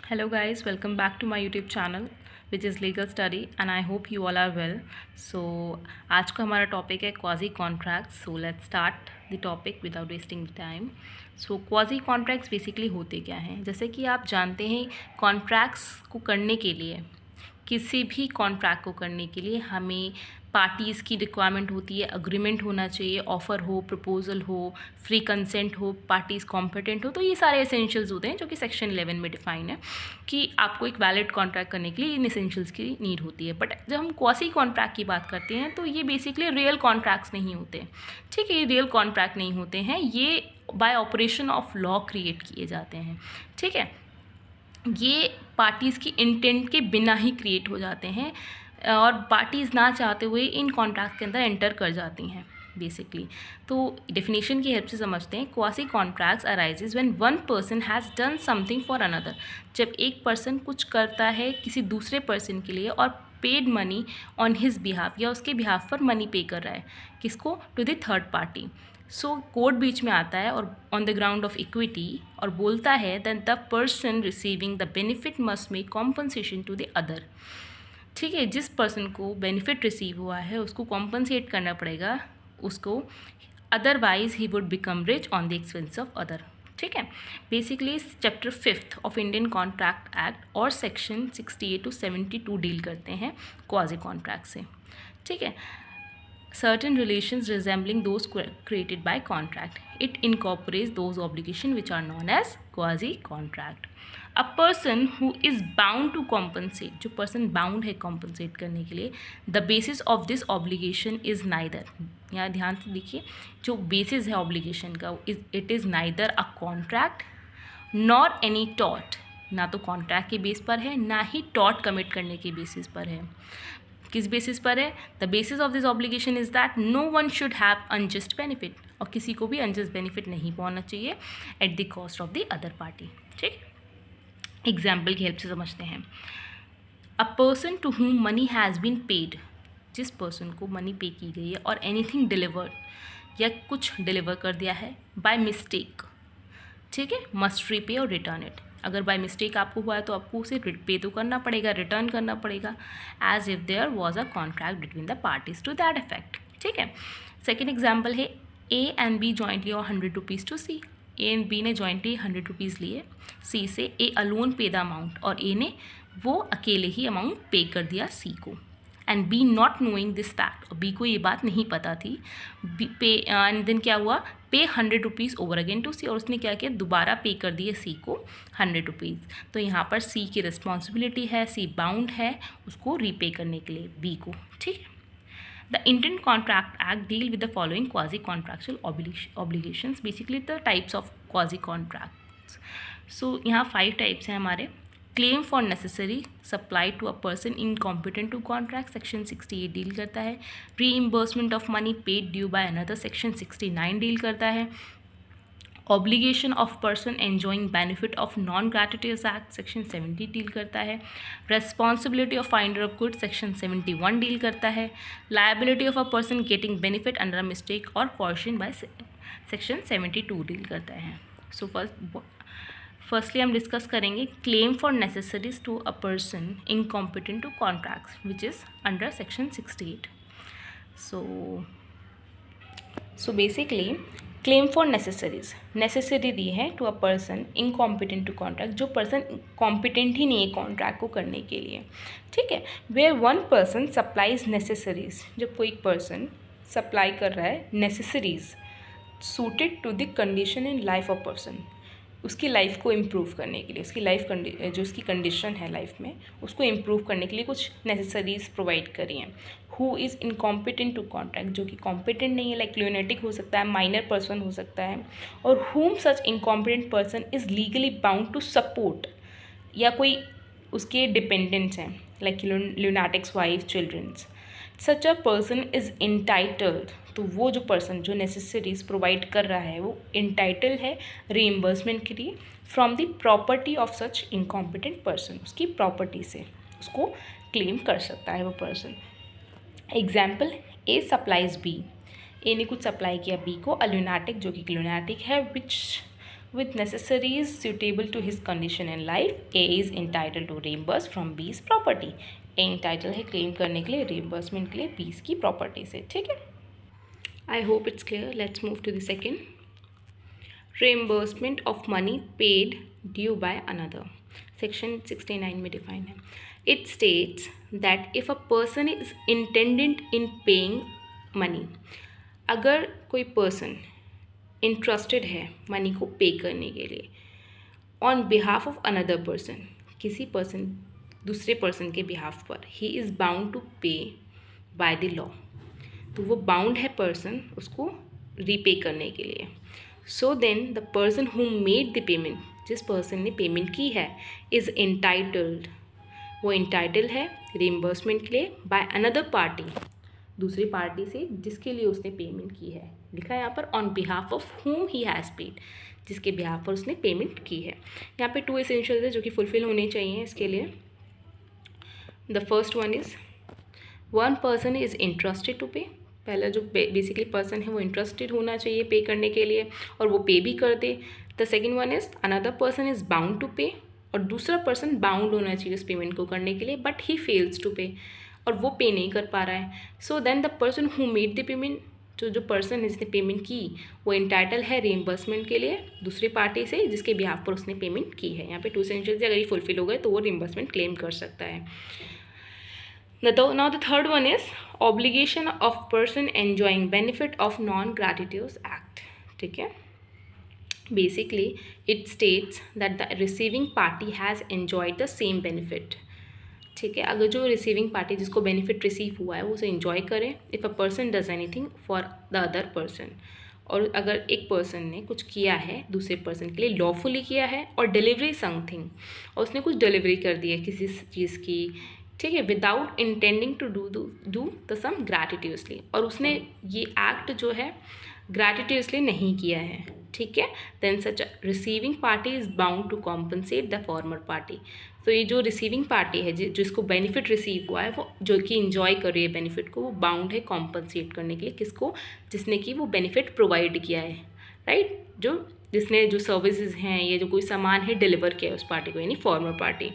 Hello guys, welcome back to my YouTube channel which is Legal Study and I hope you all are well. So आज का हमारा topic है quasi contracts. So let's start the topic without wasting time. So quasi contracts basically होते क्या हैं? जैसे कि आप जानते हैं, कॉन्ट्रैक्ट्स को करने के लिए, किसी भी कॉन्ट्रैक्ट को करने के लिए हमें पार्टीज़ की रिक्वायरमेंट होती है. अग्रीमेंट होना चाहिए, ऑफ़र हो, प्रपोजल हो, फ्री कंसेंट हो, पार्टीज़ कॉम्पिटेंट हो. तो ये सारे एसेंशियल्स होते हैं जो कि सेक्शन 11 में डिफाइन है कि आपको एक वैलिड कॉन्ट्रैक्ट करने के लिए इन एसेंशियल्स की नीड होती है. बट जब हम क्वासी कॉन्ट्रैक्ट की बात करते हैं तो ये बेसिकली रियल कॉन्ट्रैक्ट्स नहीं होते. ठीक है, ये रियल कॉन्ट्रैक्ट नहीं होते हैं, ये bye operation of law create किए जाते हैं. ठीक है, ये पार्टीज़ की इंटेंट के बिना ही क्रिएट हो जाते हैं और पार्टीज़ ना चाहते हुए इन कॉन्ट्रैक्ट के अंदर एंटर कर जाती हैं बेसिकली. तो डेफिनेशन की हेल्प से समझते हैं. Quasi contracts arises when one person has done something for another. जब एक पर्सन कुछ करता है किसी दूसरे पर्सन के लिए और paid money on his behalf, या उसके बिहाफ पर मनी पे कर रहा है. किसको? To the third party. So court बीच में आता है और on the ground of equity और बोलता है that the person receiving the benefit must make compensation to the other. ठीक है, जिस पर्सन को बेनिफिट रिसीव हुआ है उसको कॉम्पनसेट करना पड़ेगा उसको, otherwise he would become rich on the expense of other. ठीक है, basically chapter 5 of Indian Contract act और सेक्शन 68 to 72 डील करते हैं क्वाजी कॉन्ट्रैक्ट से. ठीक है, certain relations resembling those created by contract. It incorporates those obligations which are known as quasi-contract. A person who is bound to compensate, जो person bound है compensate करने के लिए, the basis of this obligation is neither, यहाँ ध्यान से देखिए, जो basis है obligation का it is neither a contract nor any tort. ना तो कॉन्ट्रैक्ट के बेस पर है ना ही टॉर्ट कमिट करने के बेसिस पर है. किस बेसिस पर है? The basis of this obligation is that no one should have unjust benefit, और किसी को भी अनजस्ट बेनिफिट नहीं पहुंचना चाहिए at the cost of the other party. ठीक, एग्जाम्पल की हेल्प से समझते हैं. A person to whom money has been paid, जिस पर्सन को मनी पे की गई है और एनीथिंग डिलीवर्ड या कुछ डिलीवर कर दिया है बाय मिस्टेक. ठीक है, मस्ट रीपे और रिटर्न इट. अगर बाय मिस्टेक आपको हुआ है तो आपको उसे पे तो करना पड़ेगा, रिटर्न करना पड़ेगा, as if there was a contract between the parties to that effect. ठीक है, सेकेंड एग्जाम्पल है ए एंड बी जॉइंटली और 100 rupees to C. A and B ने जॉइंटली 100 रुपीज़ लिए सी से. A alone pay the amount, और A ने वो अकेले ही अमाउंट पे कर दिया सी को. And B not knowing this fact, और बी को ये बात नहीं पता थी. पे एंड देन क्या हुआ, पे 100 rupees over again to C, और उसने क्या किया, दोबारा पे कर दिए सी को 100 रुपीज़. तो यहाँ पर सी की रिस्पॉन्सिबिलिटी है, सी बाउंड है उसको रीपे करने के लिए बी को. ठीक है, the Indian Contract Act deal with the following quasi contractual obligations. Basically the types of quasi contracts. So यहाँ 5 टाइप्स हैं हमारे. Claim for necessary supply to a person incompetent to contract, section 68 deal करता है. Reimbursement of money paid due by another, section 69 deal करता है. Obligation of person enjoying benefit of non gratuitous act, section 70 deal करता है. Responsibility of finder of good, section 71 deal करता है. Liability of a person getting benefit under a mistake और coercion by, section 72 deal करता है. So firstly हम discuss करेंगे claim for necessaries to a person incompetent to contracts which is under section 68. So basically claim for necessaries, necessary दी है to a person incompetent to contract, जो person competent ही नहीं है कॉन्ट्रैक्ट को करने के लिए. ठीक है, where one person supplies necessaries, जब कोई पर्सन सप्लाई कर रहा है necessaries suited to the condition in life of person, उसकी लाइफ को इम्प्रूव करने के लिए, उसकी लाइफ जो उसकी कंडीशन है लाइफ में उसको इम्प्रूव करने के लिए कुछ नेसेसरीज प्रोवाइड करी हैं. Who is incompetent to contract, जो कि कॉम्पिटेंट नहीं है, लाइक ल्यूनेटिक हो सकता है, माइनर पर्सन हो सकता है. और whom such incompetent person is legally bound to support, या कोई उसके डिपेंडेंट्स हैं like lunatics wife, childrens. Such a person is entitled, तो वो जो पर्सन जो नेसेसरीज प्रोवाइड कर रहा है वो इंटाइटल है रीइम्बर्समेंट के लिए from the property of such incompetent person, उसकी प्रॉपर्टी से उसको क्लेम कर सकता है वो पर्सन. एग्जाम्पल, ए सप्लाइज बी, ए ने कुछ सप्लाई किया बी को, अ ल्यूनेटिक जो कि ल्यूनेटिक है, विच with necessaries suitable to his condition in life, A is entitled to reimburse from B's property. A entitled है क्लेम करने के लिए reimbursement के लिए B's की प्रॉपर्टी से. ठीक है. I hope it's clear. Let's move to the second. Reimbursement of money paid due by another. Section 69 में define है. It states that if a person is intended in paying money, अगर कोई person interested है money को pay करने के लिए on behalf of another person, किसी person दूसरे person के behalf पर, he is bound to pay by the law. तो वो बाउंड है पर्सन उसको रीपे करने के लिए. So then the person who made the payment, जिस पर्सन ने पेमेंट की है, इज़ एंटाइटल्ड, वो एंटाइटल है रिइम्बर्समेंट के लिए बाय अनदर पार्टी, दूसरी पार्टी से जिसके लिए उसने पेमेंट की है. लिखा है यहाँ पर ऑन बिहाफ ऑफ हुम ही हैज़ पेड, जिसके बिहाफ पर उसने पेमेंट की है. यहाँ पे 2 एसेंशियल्स है जो कि फुलफिल होने चाहिए इसके लिए. The first one is one person is interested to pay. पहला जो बेसिकली पर्सन है वो इंटरेस्टेड होना चाहिए पे करने के लिए और वो पे भी कर दे. The second one is another person is bound to pay, और दूसरा पर्सन बाउंड होना चाहिए उस पेमेंट को करने के लिए, but he fails to pay, और वो पे नहीं कर पा रहा है. So then the person who made the payment, जो पर्सन है जिसने पेमेंट की, वो एंटाइटल है रिइम्बर्समेंट के लिए दूसरी पार्टी से जिसके बिहाफ पर उसने पेमेंट की है. यहाँ पे 2 एसेंशियल्स अगर ये फुलफिल हो गए तो वो रिइम्बर्समेंट क्लेम कर सकता है. Now the third one is obligation of person enjoying benefit of non-gratuitous act. ठीक है. Basically it states that the receiving party has enjoyed the same benefit. ठीक है. अगर जो रिसीविंग पार्टी जिसको बेनिफिट रिसीव हुआ है वो उसे इन्जॉय करे if a person does anything for the other person. और अगर एक पर्सन ने कुछ किया है दूसरे पर्सन के लिए, लॉफुली किया है, और डिलीवरी समथिंग, और उसने कुछ डिलीवरी कर दी है किसी चीज़ की, ठीक है, without intending to do the some gratuitously, और उसने ये एक्ट जो है ग्रैटिट्यूसली नहीं किया है. ठीक है. Then such receiving party is bound to compensate the former party. तो ये जो रिसीविंग पार्टी है जिसको बेनिफिट रिसीव हुआ है, वो जो कि इन्जॉय कर रही है बेनिफिट को, वो बाउंड है कॉम्पनसेट करने के लिए किसको, जिसने कि वो बेनिफिट प्रोवाइड किया है. राइट. जिसने जो सर्विसेज हैं, ये जो कोई सामान है डिलीवर किया है उस पार्टी को, यानी former party.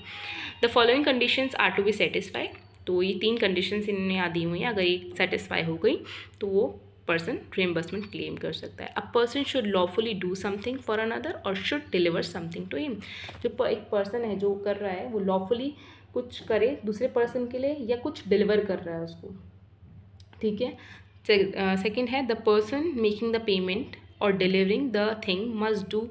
The following conditions are to be satisfied. तो ये 3 कंडीशंस इन्होंने यहाँ दी हुई हैं. अगर ये सेटिस्फाई हो गई तो वो पर्सन रिइम्बर्समेंट क्लेम कर सकता है. A person should lawfully do something for another और should deliver something to him. जो एक पर्सन है जो कर रहा है वो लॉफुली कुछ करे दूसरे पर्सन के लिए या कुछ डिलीवर कर रहा है उसको. ठीक है. सेकेंड है the person making the payment और delivering the thing must do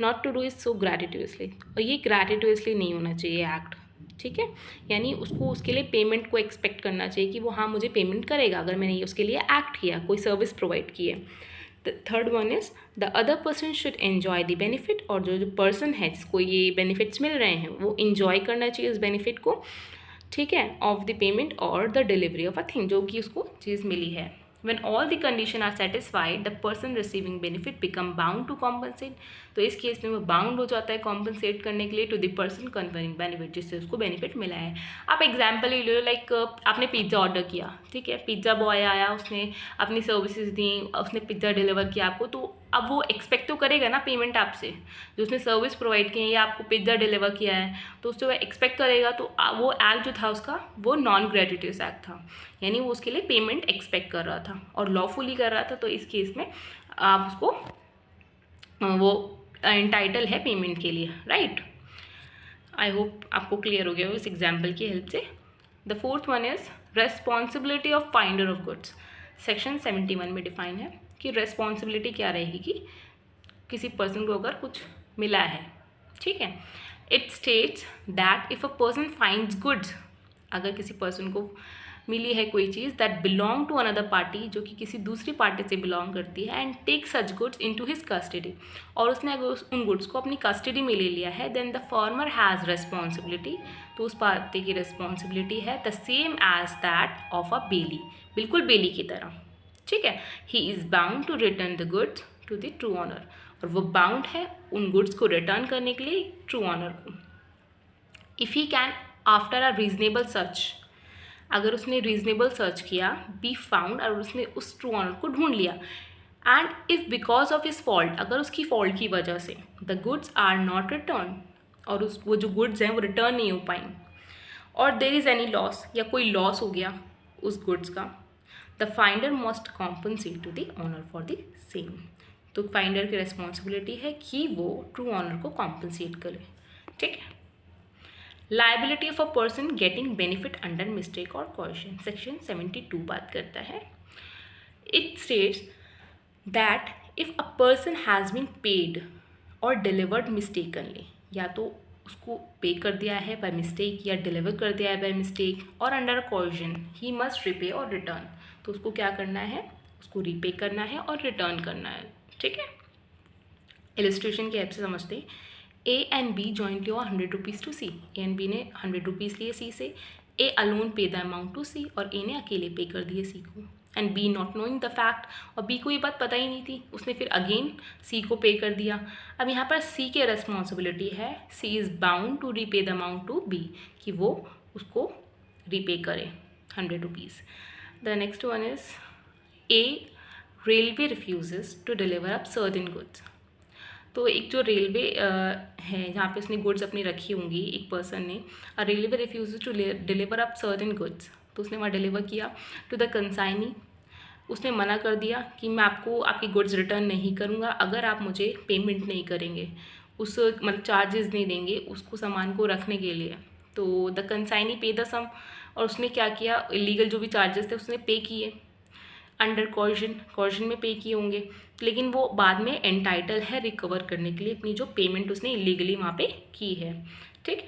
not to do is so gratuitously. और ये ग्रैटिट्यूसली नहीं होना चाहिए एक्ट. ठीक है. यानी उसको उसके लिए पेमेंट को एक्सपेक्ट करना चाहिए कि वो हाँ मुझे पेमेंट करेगा अगर मैंने उसके लिए एक्ट किया, कोई सर्विस प्रोवाइड की है. The third one is the other person should enjoy the benefit. और जो पर्सन है जिसको ये बेनिफिट्स मिल रहे हैं वो इन्जॉय करना चाहिए उस बेनिफिट को. ठीक है. ऑफ द पेमेंट और the delivery of a thing, जो कि उसको चीज़ मिली है. When all the conditions are satisfied, the person receiving benefit become bound to compensate. तो इस केस में वो बाउंड हो जाता है कॉम्पनसेट करने के लिए to the person conferring benefit, जिससे उसको बेनिफिट मिला है. आप एग्जाम्पल ले लो, लाइक आपने पिज़्ज़ा ऑर्डर किया. ठीक है. पिज़्ज़ा बॉय आया, उसने अपनी सर्विसेज दी, उसने पिज़्ज़ा डिलीवर किया आपको. तो अब वो एक्सपेक्ट तो करेगा ना पेमेंट आपसे, जो उसने सर्विस प्रोवाइड की है या आपको पिज़्ज़ा डिलीवर किया है, तो उससे वो एक्सपेक्ट करेगा. तो वो एक्ट जो था उसका वो नॉन ग्रेटिट्यूस एक्ट था, यानी वो उसके लिए पेमेंट एक्सपेक्ट कर रहा था और लॉफुली कर रहा था. तो इस केस में आप उसको वो एंटाइटल है पेमेंट के लिए. राइट. आई होप आपको क्लियर हो गया हो इस एग्जाम्पल की हेल्प से. The fourth one is responsibility of finder of goods. Section 71 में डिफाइन है कि रेस्पॉन्सिबिलिटी क्या रहेगी कि किसी पर्सन को अगर कुछ मिला है. ठीक है. It states that if a person finds goods, अगर किसी पर्सन को मिली है कोई चीज़ that belong to another party, जो कि किसी दूसरी पार्टी से बिलोंग करती है, and take such goods into his custody, और उसने अगर उन गुड्स को अपनी कस्टडी में ले लिया है, then the former has responsibility. तो उस पार्टी की रेस्पॉन्सिबिलिटी है the same as that of a bailee, बिल्कुल बेली की तरह. ठीक है. He is bound to return the goods to the true owner, और वो बाउंड है उन गुड्स को रिटर्न करने के लिए ट्रू ऑनर को. If he can after a reasonable search, अगर उसने रीजनेबल सर्च किया, बी फाउंड, और उसने उस ट्रू ऑनर को ढूंढ लिया. And if because of his fault, अगर उसकी फॉल्ट की वजह से the goods are not return, और वो जो गुड्स हैं वो रिटर्न नहीं हो पाई, और देर इज़ एनी लॉस, या कोई लॉस हो गया उस गुड्स का, the finder must compensate to the owner for the same. तो फाइंडर की रिस्पॉन्सिबिलिटी है कि वो ट्रू ऑनर को कॉम्पनसेट करे। ठीक है। Liability of a person getting benefit under mistake और कॉशन, सेक्शन 72 बात करता है। It states that if a person has been paid और डिलीवर्ड मिस्टेकनली, या तो उसको पे कर दिया है बाय मिस्टेक या डिलीवर कर दिया है बाय मिस्टेक, और under caution he must repay और रिटर्न, तो उसको क्या करना है, उसको रीपे करना है और रिटर्न करना है। ठीक है। इलिस्ट्रेशन की हेल्प से समझते, ए एंड बी जॉइंटली और 100 rupees to C, A and B ने 100 रुपीज़ लिए सी से, A alone pay the amount to C, और ए ने अकेले पे कर दिए सी को, and B not knowing the fact, और बी को ये बात पता ही नहीं थी, उसने फिर अगेन सी को पे कर दिया। अब यहाँ पर सी की रिस्पॉन्सिबिलिटी है, C is bound to repay the amount to B, कि वो उसको रीपे करे 100 rupees. The next one is a railway refuses to deliver up certain goods. तो एक जो रेलवे है जहाँ पे उसने गुड्स अपनी रखी होंगी, एक पर्सन ने, a railway refuse to deliver up certain goods, तो उसने वहाँ डिलीवर किया टू द कंसाइनी, उसने मना कर दिया कि मैं आपको आपकी गुड्स रिटर्न नहीं करूँगा अगर आप मुझे पेमेंट नहीं करेंगे, उस मतलब चार्जेस नहीं देंगे उसको सामान को रखने के लिए। तो द कंसाइनी पे द सम, और उसने क्या किया, इलीगल जो भी चार्जेस थे उसने पे किए अंडर कॉर्जन में पे किए होंगे, लेकिन वो बाद में एंटाइटल है रिकवर करने के लिए अपनी जो पेमेंट उसने इलीगली वहाँ पे की है। ठीक है,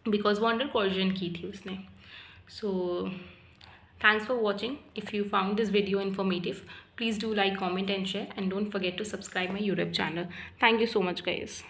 बिकॉज वो अंडर कॉर्जन की थी उसने। So thanks for watching. If you found this video informative, please do like, comment and share, and don't forget to subscribe my YouTube channel. Thank you so much guys.